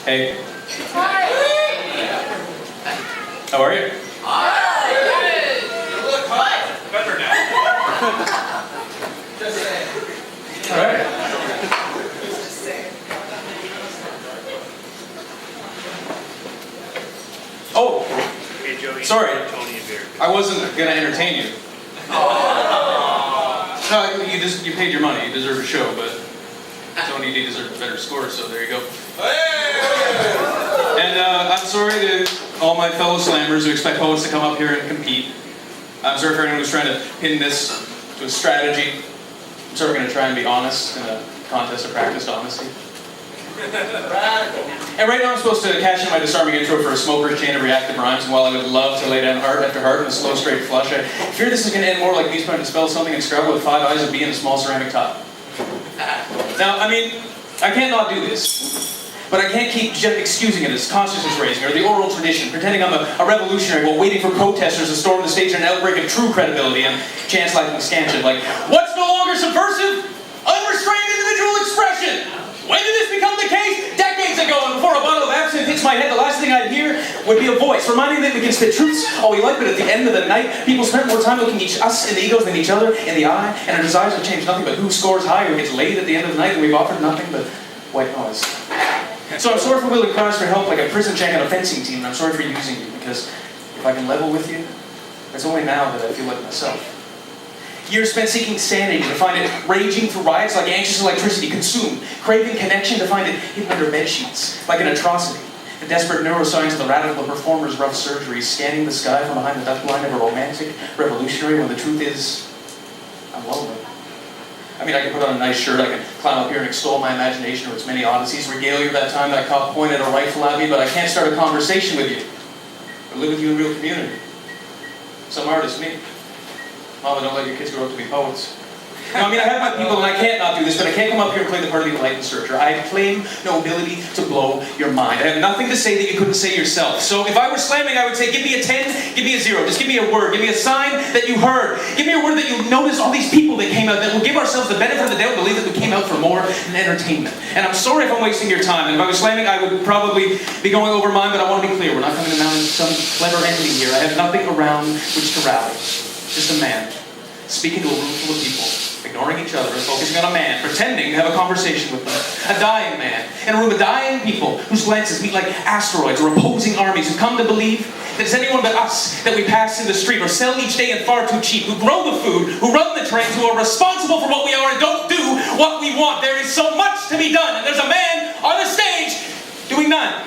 Hey. Hi. How are you? Hi. You look hot. Better now. Just saying. All right. Just saying. Oh, Hey, Joey. sorry. Tony and Bear. I wasn't gonna entertain you. No, you paid your money. You deserve a show, but Tony D deserved a better score, so there you go. And I'm sorry to all my fellow slammers who expect poets to come up here and compete. I'm sorry for anyone who's trying to pin this to a strategy. I'm sorry we're going to try and be honest in a contest of practiced honesty. And right now I'm supposed to cash in my disarming intro for a smoker's chain of reactive rhymes, and while I would love to lay down heart after heart in a slow, straight flush, I fear this is going to end more like me trying to spell something in Scrabble with 5 eyes and B in a small ceramic top. Now, I mean, I can't not do this. But I can't keep excusing it as consciousness raising or the oral tradition, pretending I'm a revolutionary while waiting for protesters to storm the stage in an outbreak of true credibility and chants like scansion, like, what's no longer subversive? Unrestrained individual expression! When did this become the case? Decades ago, and before a bottle of absinthe hits my head, the last thing I'd hear would be a voice reminding them we can spit truths all we like, but at the end of the night, people spend more time looking us in the egos than each other in the eye, and our desires have changed nothing but who scores high or gets laid at the end of the night, and we've offered nothing but white noise. So I'm sorry for wielding cries for help like a prison check on a fencing team, and I'm sorry for using you, because if I can level with you, it's only now that I feel like myself. Years spent seeking sanity to find it raging through riots like anxious electricity, consumed, craving connection to find it hidden under bedsheets, like an atrocity. The desperate neuroscience of the radical performer's rough surgery, scanning the sky from behind the duck blind of a romantic revolutionary when the truth is, I'm lonely. I mean, I can put on a nice shirt, I can climb up here and extol my imagination or its many odysseys, regale you of that time that cop pointed a rifle at me, but I can't start a conversation with you, or live with you in real community. Some artists, me. Mama, don't let your kids grow up to be poets. No, I mean, I have my people and I can't not do this, but I can't come up here and play the part of the enlightened searcher. I claim no ability to blow your mind. I have nothing to say that you couldn't say yourself. So if I were slamming, I would say, give me a 10, give me a 0. Just give me a word. Give me a sign that you heard. Give me a word that you noticed all these people that came out, that will give ourselves the benefit of the doubt and believe that we came out for more than entertainment. And I'm sorry if I'm wasting your time. And if I was slamming, I would probably be going over mine, but I want to be clear. We're not coming to mount some clever entity here. I have nothing around which to rally. Just a man speaking to a room full of people, ignoring each other and focusing on a man, pretending to have a conversation with them. A dying man, in a room of dying people whose glances meet like asteroids or opposing armies who come to believe that it's anyone but us that we pass in the street or sell each day and far too cheap, who grow the food, who run the trains, who are responsible for what we are and don't do what we want. There is so much to be done, and there's a man on the stage doing none.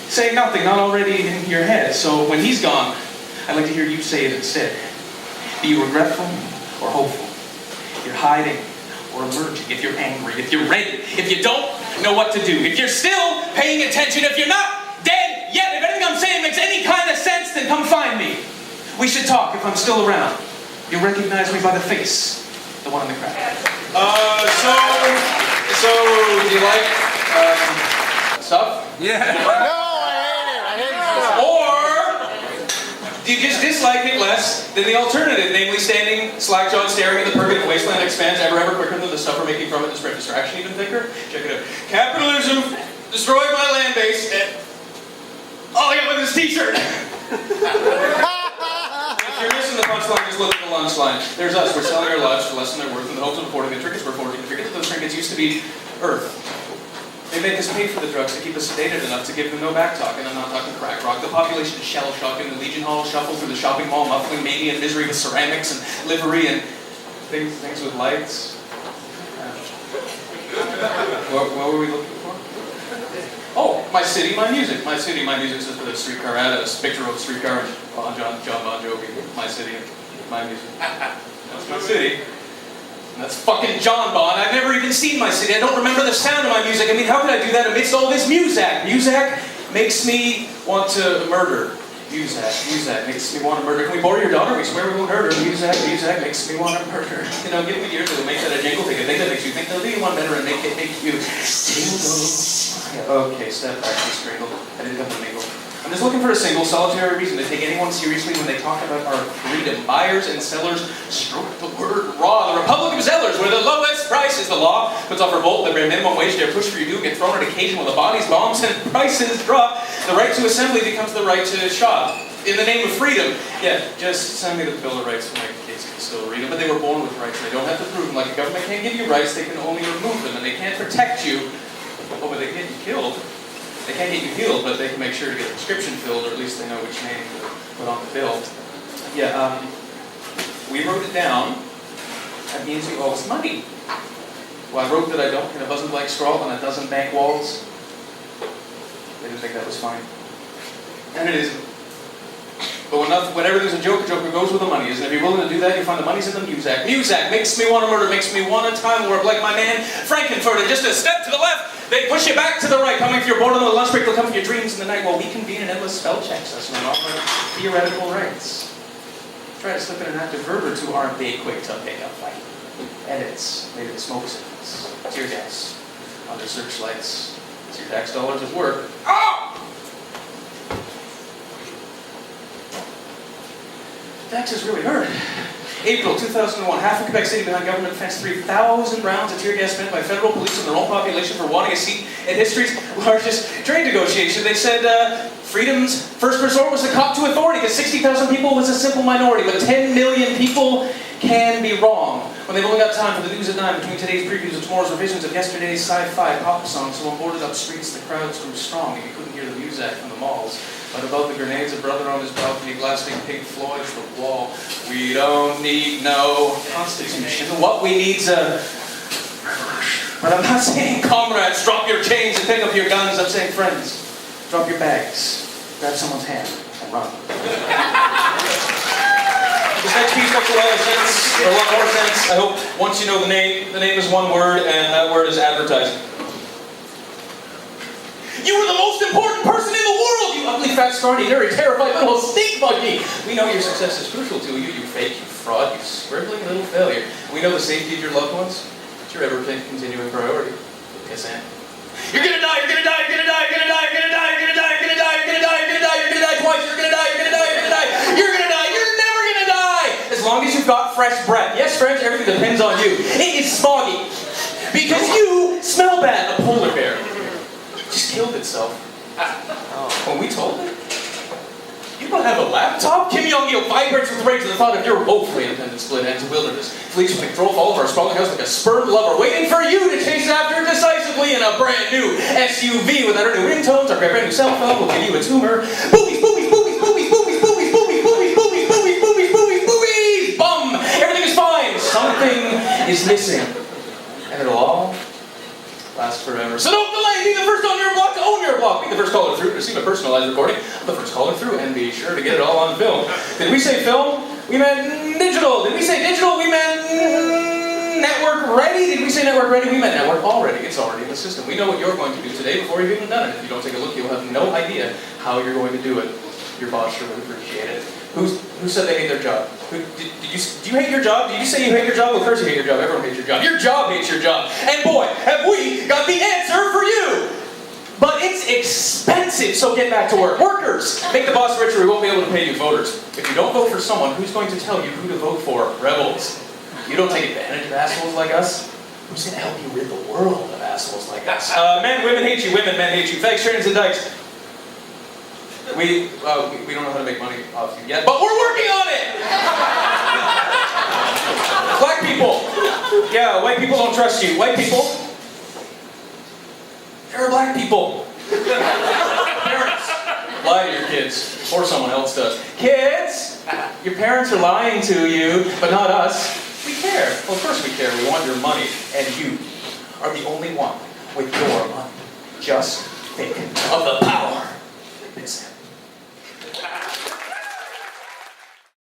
Saying nothing, not already in your head. So when he's gone, I'd like to hear you say it instead. Be you regretful or hopeful? If you're hiding or emerging, if you're angry, if you're ready, if you don't know what to do, if you're still paying attention, if you're not dead yet, if anything I'm saying makes any kind of sense, then come find me. We should talk if I'm still around. You'll recognize me by the face, the one in the crowd. So do you like stuff? Yeah. No, I hate it. Stuff. Or do you just dislike it less than the alternative, namely standing slack-jawed staring at the permanent wasteland that expands ever quicker than the stuff we're making from it, the spread distraction even thicker? Check it out. Capitalism destroyed my land base and... Oh, I got look at this t-shirt! If you're missing the punchline, just look at the lunch line. There's us, we're selling our lives for less than they're worth in the hopes of affording the trinkets we're forging. Forget that those trinkets used to be Earth. They make us pay for the drugs to keep us sedated enough to give them no back talk, and I'm not talking crack rock. The population is shell-shocked in the Legion Hall, shuffle through the shopping mall, muffling mania and misery with ceramics and livery and things with lights. What were we looking for? Oh, my city, my music. My city, my music says the streetcar ad, a picture of a streetcar and John Bon Jovi. My city, my music. That's my city. That's fucking John Bon. I've never even seen my city. I don't remember the sound of my music. I mean, how could I do that amidst all this music? Music makes me want to murder. Music makes me want to murder. Can we borrow your daughter? We swear we won't hurt her. Music makes me want to murder. You know, give me yours. It'll make that a jingle. Take a thing that makes you think they'll do you one better and make you tingle. Okay, step back, be strangled. I didn't come to mingle. I'm I'm just looking for a single, solitary reason to take anyone seriously when they talk about our freedom. Buyers and sellers stroke the word raw. The Republic of Sellers, where the lowest price is the law, puts off revolt, the bare minimum wage, dare push for your due, get thrown on occasion when the bodies, bombs, and prices drop. The right to assembly becomes the right to shop. In the name of freedom. Yeah, just send me the Bill of Rights so my kids can still read them. But they were born with rights. They don't have to prove them. Like a government can't give you rights, they can only remove them. And they can't protect you. Oh, but they can get you killed. They can't get you healed, but they can make sure to get a prescription filled, or at least they know which name to put on the bill. Yeah, we wrote it down. That means you owe us money. Well, I wrote that I don't in a buzzard-like scrawl on a dozen bank walls. They didn't think that was funny. And it isn't. But when everything's a joke goes with the money. Isn't it? If you're willing to do that, you find the money's in the Muzak. Muzak makes me want to murder, makes me want to time warp like my man Frankenfurter. Just a step to the left, they push you back to the right. Coming if you're bored on the lunch break, they'll come for your dreams in the night while we convene an endless spell check session on all our theoretical rights. Try to slip in an active verb or two aren't they quick to pick up fight. Edits, maybe the smoke signals, tear gas, under searchlights. It's your tax dollars at work. Oh! Taxes really hurt. April 2001, half of Quebec City behind government fence, 3,000 rounds of tear gas spent by federal police on their own population for wanting a seat in history's largest trade negotiation. They said freedom's first resort was to cop to authority, because 60,000 people was a simple minority, but 10 million people can be wrong. When they've only got time for the news at 9 between today's previews of tomorrow's revisions of yesterday's sci-fi pop songs, so on boarded up streets the crowds grew strong and you couldn't hear the music from the malls. But above the grenades, a brother on his balcony blasting Pink Floyd's The Wall. We don't need no constitution. What we need's a revolution. But I'm not saying comrades, drop your chains and pick up your guns. I'm saying friends, drop your bags, grab someone's hand, and run. This next piece makes a lot of sense, or a lot more sense. I hope once you know the name is one word, and that word is advertising. You were the most important person in the world, you ugly, fat, scrawny, nerdy, terrified little stink monkey. We know your success is crucial to you, you fake, you fraud, you scribbling little failure. We know the safety of your loved ones. It's your ever-continuing priority. Kiss in. You're gonna die, you're gonna die, you're gonna die, you're gonna die, you're gonna die, you're gonna die, you're gonna die, you're gonna die, you're gonna die, you're gonna die twice, you're gonna die, you're gonna die, you're gonna die, you're gonna die, you're never gonna die! As long as you've got fresh breath. Yes, French, everything depends on you. It is smoggy. Because you smell bad. A polar bear just killed itself. When we told it, you don't have a laptop? Kim Jong-il vibrates with rage at the thought of your woefully independent split ends of wilderness. Flees from control of all of our sprawling house like a spurned lover, waiting for you to chase after decisively in a brand new SUV with our new ringtones, our brand new cell phone will give you a tumor. Boobies, boobies, boobies, boobies, boobies, boobies, boobies, boobies, boobies, boobies, boobies, boobies, boobies, bum! Everything is fine. Something is missing. And it'll all last forever. So don't delay. Be the first on your block to own your block. Be the first caller through to receive a personalized recording of the first caller through, and be sure to get it all on film. Did we say film? We meant digital. Did we say digital? We meant network ready. Did we say network ready? We meant network already. It's already in the system. We know what you're going to do today before you've even done it. If you don't take a look, you'll have no idea how you're going to do it. Your boss sure would appreciate it. Who said they hate their job? Do you hate your job? Did you say you hate your job? Well, of course you hate your job. Everyone hates your job. Your job hates your job. And boy, have we got the answer for you! But it's expensive, so get back to work. Workers, make the boss richer. We won't be able to pay you. Voters, if you don't vote for someone, who's going to tell you who to vote for? Rebels. You don't take advantage of assholes like us. Who's going to help you rid the world of assholes like us? Men, women hate you. Women, men hate you. Fags, trains, and dykes. We don't know how to make money off you yet, but we're working on it! Black people. Yeah, white people don't trust you. White people, there are black people. Parents, lie to your kids, or someone else does. Kids, your parents are lying to you, but not us. We care. Well, of course we care. We want your money, and you are the only one with your money. Just think of the power. It's